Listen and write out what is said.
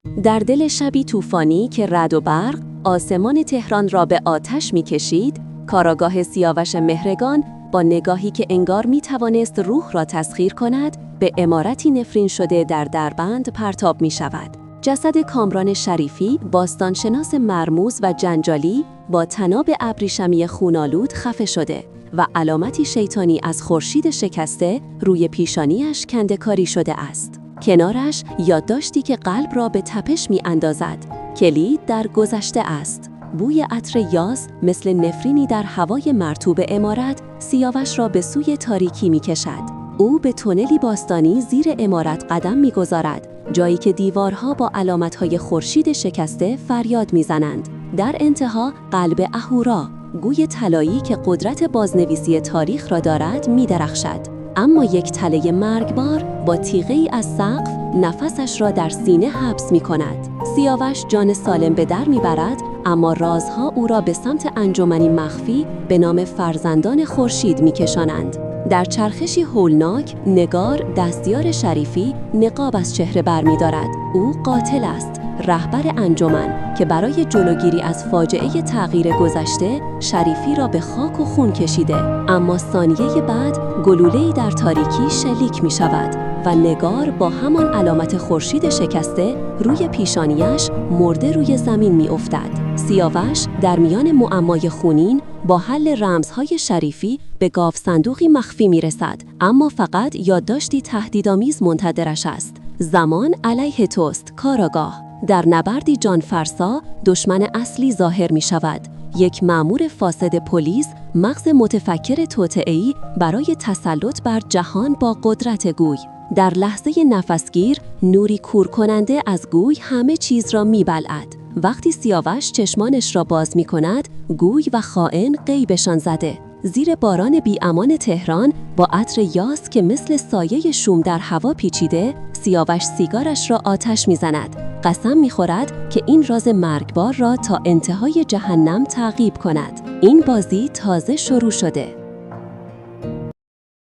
در دل شبی طوفانی که رعد و برق آسمان تهران را به آتش می‌کشید، کاراگاه سیاوش مهرگان با نگاهی که انگار می‌توانست روح را تسخیر کند، به عمارتی نفرین شده در دربند پرتاب می‌شود. جسد کامران شریفی، باستانشناس مرموز و جنجالی، با طناب ابریشمی خونالود خفه شده و علامتی شیطانی از خورشید شکسته روی پیشانیش کنده‌کاری شده است. کنارش یادداشتی که قلب را به تپش می‌اندازد. کلید در گذشته است. بوی عطر یاس مثل نفرینی در هوای مرطوب عمارت سیاوش را به سوی تاریکی می‌کشد. او به تونلی باستانی زیر عمارت قدم می‌گذارد، جایی که دیوارها با علامت‌های خورشید شکسته فریاد می‌زنند. در انتها قلب اهورا، گوی طلایی که قدرت بازنویسی تاریخ را دارد می‌درخشد. اما یک تله مرگبار با تیغه‌ای از سقف نفسش را در سینه حبس می‌کند. سیاوش جان سالم به در می‌برد، اما رازها او را به سمت انجمنی مخفی به نام فرزندان خورشید می‌کشانند. در چرخشی هولناک، نگار دستیار شریفی نقاب از چهره برمی‌دارد. او قاتل است، رهبر انجمن که برای جلوگیری از فاجعه تغییر گذشته شریفی را به خاک و خون کشیده. اما ثانیه بعد گلوله‌ای در تاریکی شلیک می‌شود و نگار با همان علامت خورشید شکسته روی پیشانیش مرده روی زمین می‌افتد. سیاوش در میان معمای خونین با حل رمزهای شریفی به گاو صندوقی مخفی می‌رسد، اما فقط یادداشتی تهدیدآمیز منتظرش است. زمان علیه توست کاراگاه. در نبردی جانفرسا دشمن اصلی ظاهر می شود. یک مأمور فاسد پلیس، مغز متفکر توطئه‌ای برای تسلط بر جهان با قدرت گوی. در لحظه نفسگیر نوری کور کننده از گوی همه چیز را می بلعد. وقتی سیاوش چشمانش را باز می کند، گوی و خائن غیبشان زده. زیر باران بی‌امان تهران با عطر یاس که مثل سایه شوم در هوا پیچیده، سیاوش سیگارش را آتش می‌زند. قسم می‌خورد که این راز مرگبار را تا انتهای جهنم تعقیب کند. این بازی تازه شروع شده.